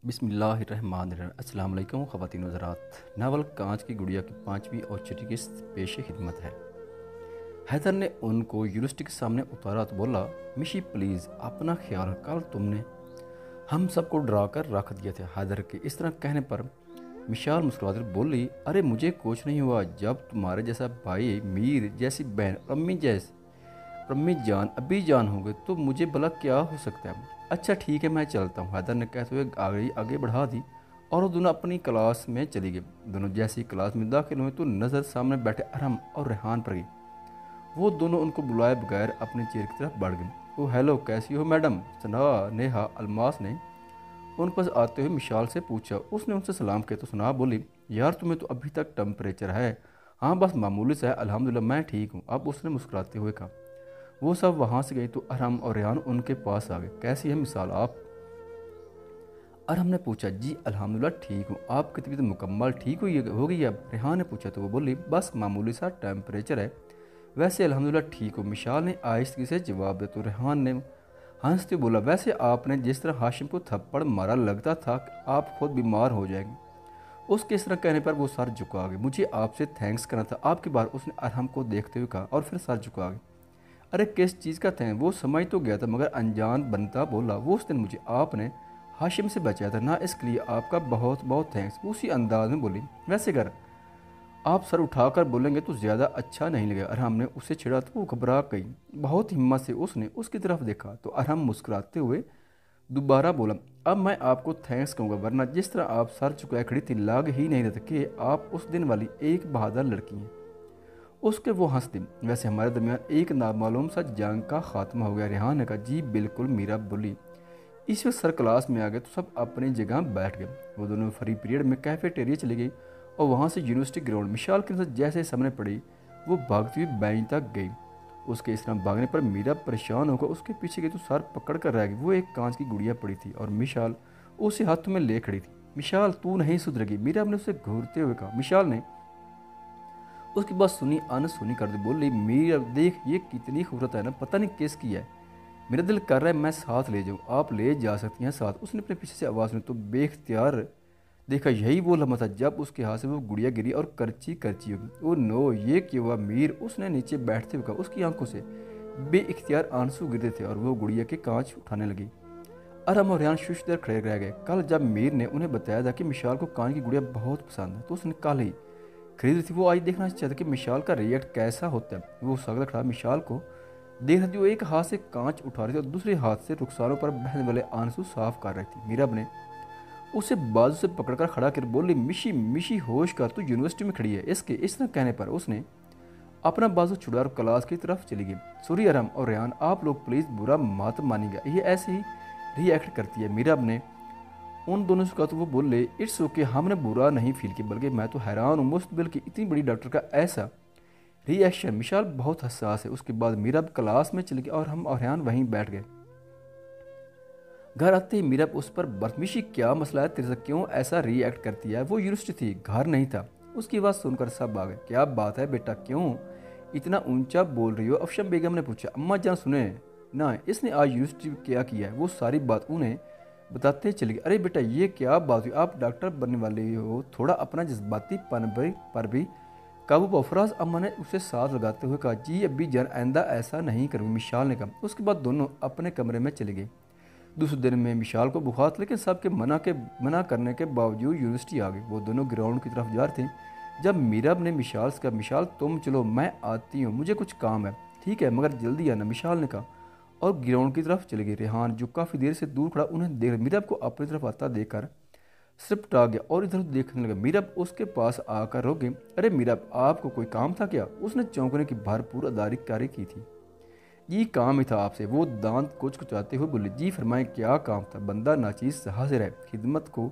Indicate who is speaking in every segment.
Speaker 1: बिस्मिल्लाहिर्रहमानिर्रहीम। अस्सलाम वालेकुम ख़वातीन हज़रात। नावल कांच की गुड़िया की 5वीं और छठी किस्त पेश खिदमत है। हैदर ने उनको यूनिवर्सिटी के सामने उतारा तो बोला, मिशी प्लीज़ अपना ख्याल, कल तुमने हम सबको डरा कर रख दिया था। हैदर के इस तरह कहने पर मिशाल मुस्कुराकर बोली, अरे मुझे कुछ नहीं हुआ। जब तुम्हारे जैसा भाई, मीर जैसी बहन, अम्मी जान अभी जान हो गए तो मुझे भला क्या हो सकता है। अच्छा ठीक है, मैं चलता हूँ, हैदर ने कहते हुए आगे बढ़ा दी और वो दोनों अपनी क्लास में चली गई। दोनों जैसी क्लास में दाखिल हुए तो नज़र सामने बैठे अरहम और रेहान पर गई। वो दोनों उनको बुलाए बगैर अपनी चेयर की तरफ बढ़ गए। वो हेलो, कैसी हो मैडम? सना, नेहा, अलमास ने उन पास आते हुए मिशाल से पूछा। उसने उनसे सलाम किया तो सना बोली, यार तुम्हें तो अभी तक टेम्परेचर है। हाँ बस मामूली सा है, अल्हम्दुलिल्लाह मैं ठीक हूँ। अब उसने मुस्कुराते हुए कहा। वो सब वहाँ से गई तो अरहम और रेहान उनके पास आ गए। कैसी है मिसाल आप? अरहम ने पूछा। जी अल्हम्दुलिल्लाह ठीक हूँ। आपकी तबीयत मुकम्मल ठीक हुई हो गई अब? रेहान ने पूछा तो वो बोली, बस मामूली सा टेम्परेचर है, वैसे अल्हम्दुलिल्लाह ठीक हूँ। मिशाल ने आहिस्तगी से जवाब दिया तो रेहान ने हंसते बोला, वैसे आपने जिस तरह हाशिम को थप्पड़ मारा लगता था कि आप खुद बीमार हो जाएंगे। उसके इस तरह कहने पर वो सर झुका गए। मुझे आपसे थैंक्स करना था आपकी बार, उसने अरहम को देखते हुए कहा और फिर सर झुका गए। अरे किस चीज़ का थैंक? वो समझ तो गया था मगर अनजान बनता बोला, वो उस दिन मुझे आपने हाशिम से बचाया था ना, इसके लिए आपका बहुत बहुत थैंक्स। उसी अंदाज में बोली, वैसे अगर आप सर उठाकर बोलेंगे तो ज़्यादा अच्छा नहीं लगेगा। अरहम ने उसे छिड़ा तो वो घबरा गई। बहुत हिम्मत से उसने उसकी तरफ देखा तो अरहम मुस्कुराते हुए दोबारा बोला, अब मैं आपको थैंक्स कहूँगा, वरना जिस तरह आप सर झुकाए खड़ी थी लग ही नहीं रहा था कि आप उस दिन वाली एक बहादुर लड़की हैं। उसके वो हंस दी। वैसे हमारे दरमियान एक नामालूम सा जंग का खात्मा हो गया। रेहान ने कहा, जी बिल्कुल। मीरा बोली। इस वक्त सर क्लास में आ गए तो सब अपनी जगह बैठ गए। वो दोनों फ्री पीरियड में कैफेटेरिया चली गई और वहाँ से यूनिवर्सिटी ग्राउंड। मिशाल के साथ जैसे सामने पड़ी वो भागती हुई बेंच तक गई। उसके इस तरह भागने पर मीरा परेशान होकर उसके पीछे गई तो सर पकड़ कर रह गई। वो एक कांच की गुड़िया पड़ी थी और मिशाल उसे हाथों में ले खड़ी थी। मिशाल तू नहीं सुधरेगी, मीरा ने उसे घूरते हुए कहा। मिशाल ने उसकी बात सुनी अनसुनी कर दी। बोली, मीरा देख ये कितनी खूबसूरत है ना, पता नहीं किसकी है। मेरा दिल कर रहा है मैं साथ ले जाऊँ। आप ले जा सकती हैं साथ। उसने अपने पीछे से आवाज़ सुनी तो बेख्तियार देखा यही वो लम्हा था जब उसके हाथ से वो गुड़िया गिरी और करची करची होगी। ओ नो, ये क्यों हुआ मीर? उसने नीचे बैठते हुए कहा। उसकी आंखों से बेइख्तियार आंसू गिरते थे और वो गुड़िया के कांच उठाने लगी। अरहम और रेहान कुछ देर खड़े रह गए। कल जब मीर ने उन्हें बताया था कि मिशाल को कांच की गुड़िया बहुत पसंद है तो उसने कल ही खरीदी थी। वो आज देखना चाहता कि मिशाल का रिएक्ट कैसा होता है। वो सगला खड़ा मिशाल को देख रही थी। वो एक हाथ से कांच उठा रही थी और दूसरे हाथ से रुखसारों पर बहने वाले आंसू साफ कर रही थी। मीरा ने उसे बाजू से पकड़कर खड़ा कर बोली, मिशी मिशी होश कर, तू यूनिवर्सिटी में खड़ी है। इसके इस तरह कहने पर उसने अपना बाजू छुड़ा और क्लास की तरफ चली गई। सॉरी अरहम और रेहान, आप लोग प्लीज़ बुरा मत मानिएगा, ये ऐसे ही रिएक्ट करती है। मीरा ने उन दोनों से कहा तो वो बोले, इट्स ओके, हमने बुरा नहीं फील किया, बल्कि मैं तो हैरान हूँ मुस्तबिल की इतनी बड़ी डॉक्टर का ऐसा रिएक्शन। मिशाल बहुत हसास है। उसके बाद मीरा क्लास में चली गई और हम और रेहान वहीं बैठ गए। घर आते ही मीरा उस पर बदतमीजी, क्या मसला है तेरे से, क्यों ऐसा रिएक्ट करती है? वो यूनिवर्सिटी थी, घर नहीं था। उसकी बात सुनकर सब आ गए। क्या बात है बेटा, क्यों इतना ऊंचा बोल रही हो? अफशम बेगम ने पूछा। अम्मा जान सुने ना, इसने आज यूनिवर्सिटी क्या किया है। वो सारी बात उन्हें बताते चली गई। अरे बेटा ये क्या बात हुई, आप डॉक्टर बनने वाले हो, थोड़ा अपना जज्बाती पर भी काबू पाओ। फराज अम्मा ने उसे साथ लगाते हुए कहा, जी अभी जान आइंदा ऐसा नहीं करूँगी, मिशाल ने कहा। उसके बाद दोनों अपने कमरे में चले गए। दूसरे दिन में मिशाल को बुखार था, लेकिन सबके मना करने के बावजूद यूनिवर्सिटी आ गई। वो दोनों ग्राउंड की तरफ जा रहे थे जब मीरा ने मिशाल से कहा, मिशाल तुम चलो, मैं आती हूँ, मुझे कुछ काम है। ठीक है मगर जल्दी आना, मिशाल ने कहा और ग्राउंड की तरफ चले गई। रेहान जो काफ़ी देर से दूर खड़ा उन्हें देख मीरा को अपनी तरफ आता देखकर सिर्फ आ गया और इधर उधर देखने लगा। मीरा उसके पास आकर रोक गई। अरे मीरा, आपको कोई काम था क्या? उसने चौंकने की भरपूर अदाकारी की थी। ये काम ही था आपसे। वो दांत कुछ कुचाते हुए बोले, जी फरमाएं क्या काम था? बंदा नाचीज हाजिर है खिदमत को।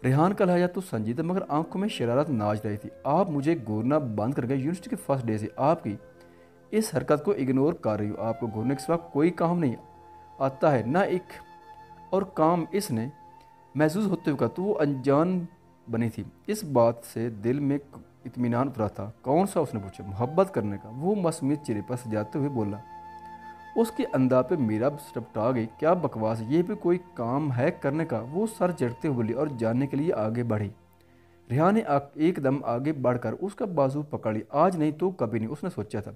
Speaker 1: रेहान का लहजा तो संजीदा मगर आंखों में शरारत नाच रही थी। आप मुझे घूरना बंद कर गए। यूनिवर्सिटी के फर्स्ट डे से आपकी इस हरकत को इग्नोर कर रही हो। आपको घूरने के सिवा कोई काम नहीं आता है ना एक और काम। इसने महसूस होते हुए कहा तो वो अनजान बनी थी। इस बात से दिल में इत्मीनान उतरा था। कौन सा? उसने पूछा। मोहब्बत करने का। वो मसमीत चेहरे पर सजाते हुए बोला, उसके अंदाज पे मीरा सटपटा गई। क्या बकवास, ये भी कोई काम है करने का? वो सर झटते हुए बोली और जानने के लिए आगे बढ़ी। रेहान ने एकदम आगे बढ़कर उसका बाजू पकड़ लिया। आज नहीं तो कभी नहीं, उसने सोचा था।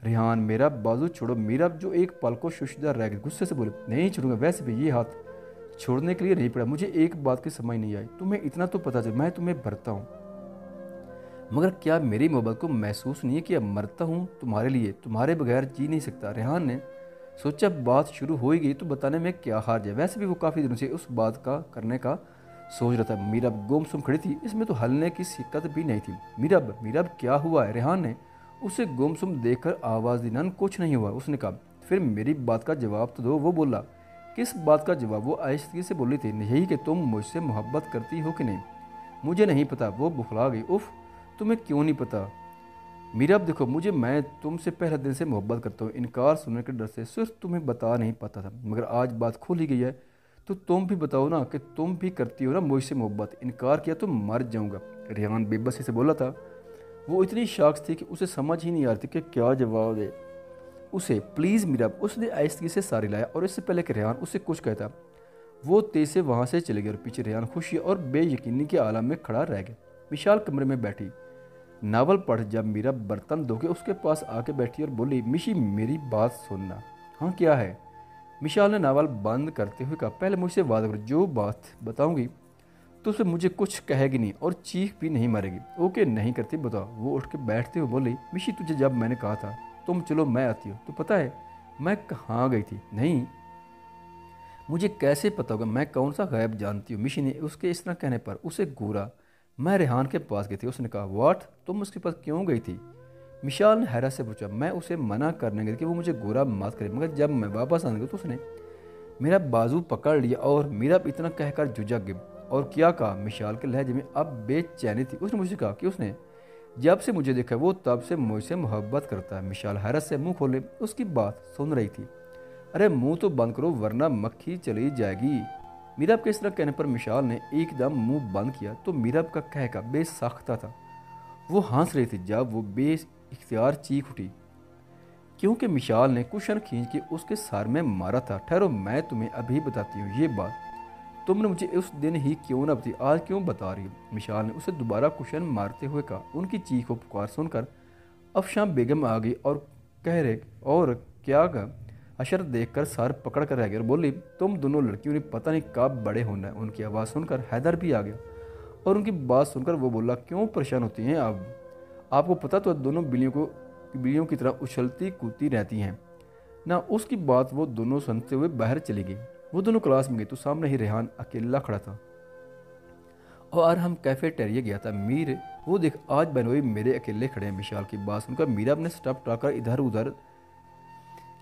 Speaker 1: रेहान, मेरा बाजू छोड़ो। मीरा जो एक पल को शुशदा रह गई, गुस्से से बोले, नहीं छोड़ूंगा। वैसे भी ये हाथ छोड़ने के लिए नहीं पड़ा। मुझे एक बात की समझ नहीं आई। तुम्हें इतना तो पता चल मैं तुम्हें भरता हूँ, मगर क्या मेरी मोहब्बत को महसूस नहीं है कि अब मरता हूँ तुम्हारे लिए, तुम्हारे बगैर जी नहीं सकता। रेहान ने सोचा बात शुरू हो ही गई तो बताने में क्या हार जाए। वैसे भी वो काफ़ी दिनों से उस बात का करने का सोच रहा था। मीरा गुमसुम खड़ी थी, इसमें तो हलने की शिक्कत भी नहीं थी। मीरब, मीरब क्या हुआ है? रेहान ने उसे गुमसुम देखकर आवाज़ दी। नन कुछ नहीं हुआ, उसने कहा। फिर मेरी बात का जवाब तो दो। वो बोला, किस बात का जवाब? वो आहिस्तगी से बोली थी, यही कि तुम मुझसे मोहब्बत करती हो कि नहीं। मुझे नहीं पता, वो बुखला गई। उफ, तुम्हें क्यों नहीं पता? मीरा, अब देखो मुझे, मैं तुमसे पहले दिन से मोहब्बत करता हूँ। इनकार सुनने के डर से सिर्फ तुम्हें बता नहीं पाता था, मगर आज बात खुल ही गई है तो तुम भी बताओ ना कि तुम भी करती हो ना मुझसे मोहब्बत। इनकार किया तो मर जाऊँगा। रेहान बेबसी से बोला था। वो इतनी शाख्स थी कि उसे समझ ही नहीं आ रही थी कि क्या जवाब दे उसे। प्लीज़ मीरा, उसने आहिस्तगी से सारी लाया और इससे पहले कि रेहान उससे कुछ कहता वो तेज से वहाँ से चले गए और पीछे रेहान खुशी और बेयकीनी के आलम में खड़ा रह गया। विशाल कमरे में बैठी नावल पढ़ जब मीरा बर्तन धो के उसके पास आके बैठी और बोली, मिशी मेरी बात सुनना। हाँ क्या है? विशाल ने नावल बंद करते हुए कहा, पहले मुझसे वादा करो, जो बात बताऊंगी तो उसमें मुझे कुछ कहेगी नहीं और चीख भी नहीं मारेगी। ओके, नहीं करती, बताओ। वो उठ के बैठते हुए बोली, मिशी तुझे जब मैंने कहा था तुम चलो मैं आती हूँ, तो पता है मैं कहाँ गई थी? नहीं, मुझे कैसे पता होगा? मैं कौन सा गैब जानती हूँ? मिशी ने उसके इस तरह कहने पर उसे घूरा। मैं रेहान के पास गई थी। उसने कहा, व्हाट, तुम उसके पास क्यों गई थी? विशाल ने हैरत से पूछा। मैं उसे मना करने गई कि वो मुझे गोरा मत करे, मगर जब मैं वापस आने गई तो उसने मेरा बाजू पकड़ लिया और मेरा इतना कहकर झुझक गई। और क्या कहा? विशाल के लहजे में अब बेचैनी थी। उसने मुझे कहा कि उसने जब से मुझे देखा वो तब से मुझसे मोहब्बत करता है। विशाल हैरत से मुंह खोले उसकी बात सुन रही थी। अरे मुंह तो बंद करो वरना मक्खी चली जाएगी। मीरब के इस तरह कहने पर विशाल ने एकदम मुंह बंद किया तो मीरब का कहका बेसाख्ता था। वो हंस रही थी जब वो बेइख्तियार चीख उठी, क्योंकि विशाल ने कुशन खींच के उसके सर में मारा था। ठहरो, मैं तुम्हें अभी बताती हूँ ये बात। तुमने मुझे उस दिन ही क्यों ना बताई, आज क्यों बता रही हो? विशाल ने उसे दोबारा कुशन मारते हुए कहा। उनकी चीख व पुकार सुनकर अफशां बेगम आ गई और कह रहे और क्या कहा अशर देखकर सर पकड़ कर रह गया और बोली, तुम दोनों लड़कियों ने पता नहीं कब बड़े होना है। उनकी आवाज़ सुनकर हैदर भी आ गया और उनकी बात सुनकर वो बोला, क्यों परेशान होती हैं आप? आपको पता तो दोनों बिल्लियों की तरह उछलती कूदती रहती हैं ना। उसकी बात वो दोनों सुनते हुए बाहर चली गई। वो दोनों क्लास में गई तो सामने ही रेहान अकेला खड़ा था और हम कैफेटेरिया गया था। मीर, वो देख आज बनोई मेरे अकेले खड़े हैं। विशाल की बात सुनकर मीरा अपने स्टफ टाकर इधर उधर,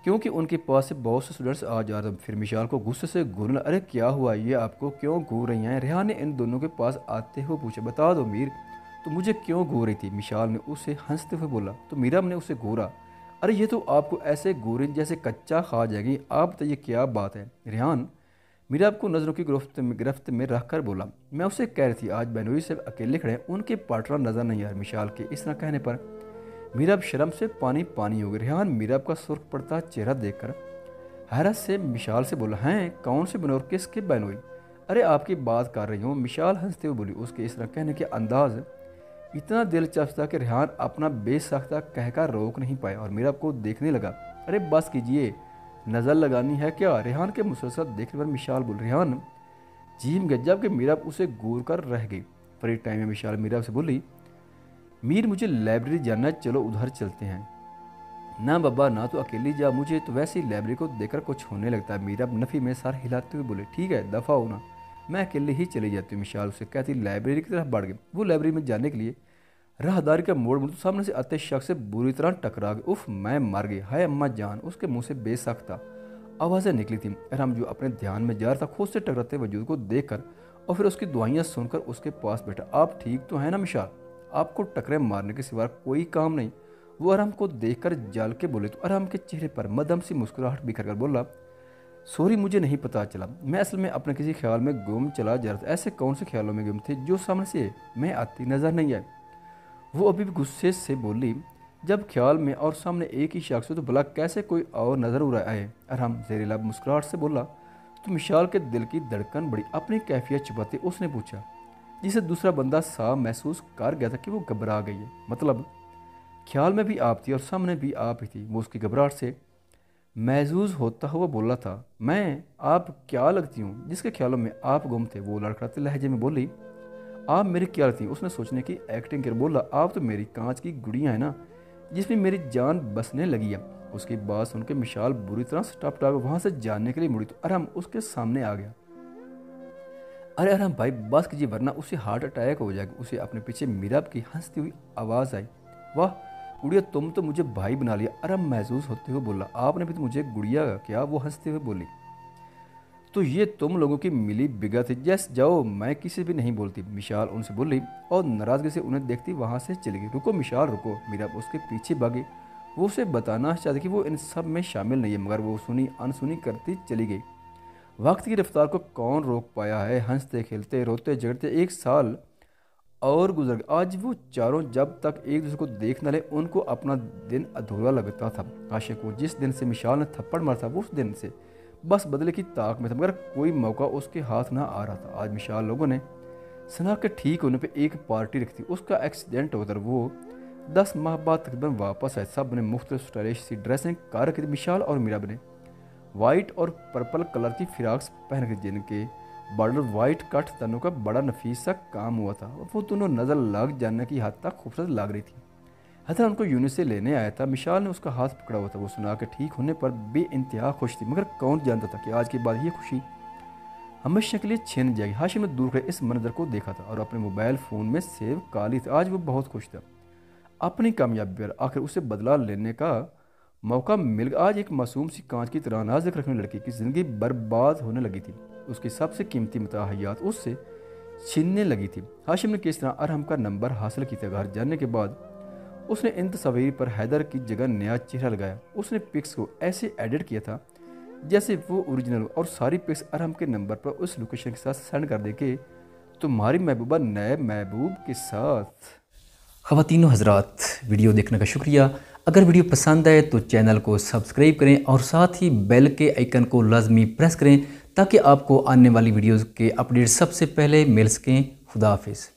Speaker 1: क्योंकि उनके पास से बहुत से स्टूडेंट्स आ जा रहे थे। फिर विशाल को गुस्से से घूरना, अरे क्या हुआ, ये आपको क्यों घूर रही हैं? रेहान ने इन दोनों के पास आते हुए पूछा। बता दो मीर, तो मुझे क्यों घूर रही थी? विशाल ने उसे हंसते हुए बोला। तो मीरा ने उसे घूरा। अरे ये तो आपको ऐसे घूरे जैसे कच्चा खा जाएगी। आप बताइए क्या बात है? रेहान मीरा को नज़रों की गिरफ्त में रख कर बोला, मैं उसे कह रही थी आज बेनोई से अकेले खड़े हैं, उनके पार्टनर नजर नहीं आ रहे। विशाल के इस तरह कहने पर मीरब शर्म से पानी पानी हो गई। रेहान मीरब का सुर्ख पड़ता चेहरा देखकर हैरत से विशाल से बोला, हैं कौन से बनोर, किसके बेनोई? अरे आपकी बात कर रही हूँ, विशाल हंसते हुए बोली। उसके इस तरह कहने के अंदाज इतना दिलचस्प था कि रेहान अपना बेसाख्ता कहकर रोक नहीं पाया और मीरब को देखने लगा। अरे बस कीजिए, नज़र लगानी है क्या? रेहान के मुसलसल देखने पर विशाल बोल। रेहान झीम गया जबकि मीरब उसे घूर कर रह गई। फ्री टाइम में विशाल मीरब से बोली, मीर मुझे लाइब्रेरी जाना है, चलो उधर चलते हैं। ना बाबा ना, तो अकेली जा, मुझे तो वैसे ही लाइब्रेरी को देखकर कुछ होने लगता है। मीरब नफ़ी में सर हिलाते हुए बोले, ठीक है दफ़ा हो ना, मैं अकेले ही चली जाती हूँ। विशाल उसे कहती लाइब्रेरी की तरफ बढ़ गई। वो लाइब्रेरी में जाने के लिए राहदारी का मोड़ तो सामने से आते शख्स से बुरी तरह टकरा गई। उफ, मैं मर गई, हाय अम्मा जान। उसके मुंह से बेसख्ता आवाज़ें निकली थी। अरहम जो अपने ध्यान में जा रहा था खुद से टकराते वजूद को देखकर और फिर उसकी दुआइयाँ सुनकर उसके पास बैठा। आप ठीक तो हैं ना विशाल? आपको टकरे मारने के सिवा कोई काम नहीं। वो अरहम को देखकर जल के बोले तो अरहम के चेहरे पर मदम सी मुस्कुराहट बिखर कर बोला, सॉरी मुझे नहीं पता चला, मैं असल में अपने किसी ख्याल में गुम चला जा रहा था। ऐसे कौन से ख्यालों में गुम थे जो सामने से मैं आती नजर नहीं आए? वो अभी भी गुस्से से बोली, जब ख्याल में और सामने एक ही शख्स हो तो भला कैसे कोई और नज़र उड़ा आए। अरहम ज़ेर लब मुस्कुराहट से बोला। तो मिशाल के दिल की धड़कन बढ़ी। अपनी कैफियत छुपाते उसने पूछा, जिसे दूसरा बंदा साफ महसूस कर गया था कि वो घबरा गई है। मतलब ख्याल में भी आप थी और सामने भी आप ही थी। वो उसकी घबराहट से महसूस होता हुआ बोला था, मैं आप क्या लगती हूँ जिसके ख्यालों में आप गुम थे। वो लड़खड़ाते लहजे में बोली, आप मेरी क्या लगती। उसने सोचने की एक्टिंग कर बोला, आप तो मेरी कांच की गुड़िया है ना जिसमें मेरी जान बसने लगी है। उसकी बात सुनकर मिशाल बुरी तरह से टप टप वहाँ से जाने के लिए मुड़ी तो अरहम उसके सामने आ गया। अरे अरहम भाई बस कीजिए वरना उसे हार्ट अटैक हो जाएगा। उसे अपने पीछे मीराब की हंसती हुई आवाज़ आई। वाह गुड़िया तुम तो मुझे भाई बना लिया। अरहम महसूस होते हुए बोला, आपने भी तो मुझे गुड़िया क्या। वो हंसते हुए बोली, तो ये तुम लोगों की मिली बिगत है। जैस जाओ मैं किसी भी नहीं बोलती। मिशाल उनसे बोली और नाराज़गी से उन्हें देखती वहाँ से चली गई। रुको मिशाल रुको। मीराब उसके पीछे भागी। वो उसे बताना चाहती कि वो इन सब में शामिल नहीं है, मगर वो सुनी अनसुनी करती चली गई। वक्त की रफ्तार को कौन रोक पाया है। हंसते खेलते रोते झगड़ते 1 साल और गुजर गया। आज वो चारों जब तक एक दूसरे को देख न ले उनको अपना दिन अधूरा लगता था। आशिक वो जिस दिन से मिशाल ने थप्पड़ मारा था वो उस दिन से बस बदले की ताक में था, मगर कोई मौका उसके हाथ ना आ रहा था। आज मिशाल लोगों ने सना के ठीक होने पे एक पार्टी रखी थी। उसका एक्सीडेंट होकर वो 10 माह बाद तकरीबन वापस आए। सब ने मुख्तलिफ स्टाइलिश सी ड्रेसिंग कर रखी थी। मिशाल और मीराब ने वाइट और पर्पल कलर की फ्रॉक्स पहन रखी, जिनके बॉर्डर वाइट कट तनों का बड़ा नफीस सा काम हुआ था। वो दोनों नज़र लग जाने की हद तक खूबसूरत लग रही थी। हैदर उनको यूनिट से लेने आया था। मिशाल ने उसका हाथ पकड़ा हुआ था। वो सुना के ठीक होने पर बेइंतहा खुश थी, मगर कौन जानता था कि आज के बाद ये खुशी हमेशा के लिए छिन जाएगी। हाशिम ने दूर खड़े इस मंजर को देखा था और अपने मोबाइल फ़ोन में सेव काली थी। आज वो बहुत खुश था अपनी कामयाबी पर। आखिर उसे बदला लेने का मौका मिल गया। आज एक मासूम सी कांच की तरह नाजुक रखने लड़की की ज़िंदगी बर्बाद होने लगी थी। उसकी सबसे कीमती मता हयात उससे छीनने लगी थी। हाशिम ने किस तरह अरहम का नंबर हासिल किया था। घर जाने के बाद उसने इन तस्वीर पर हैदर की जगह नया चेहरा लगाया। उसने पिक्स को ऐसे एडिट किया था जैसे वो ओरिजिनल, और सारी पिक्स अरहम के नंबर पर उस लोकेशन के साथ सेंड कर दे के तुम्हारी महबूबा नए महबूब के साथ। ख़वातीनो हज़रात, वीडियो देखने का शुक्रिया। अगर वीडियो पसंद आए तो चैनल को सब्सक्राइब करें और साथ ही बेल के आइकन को लाजमी प्रेस करें ताकि आपको आने वाली वीडियोज़ के अपडेट सबसे पहले मिल सकें। खुदा हाफिज़।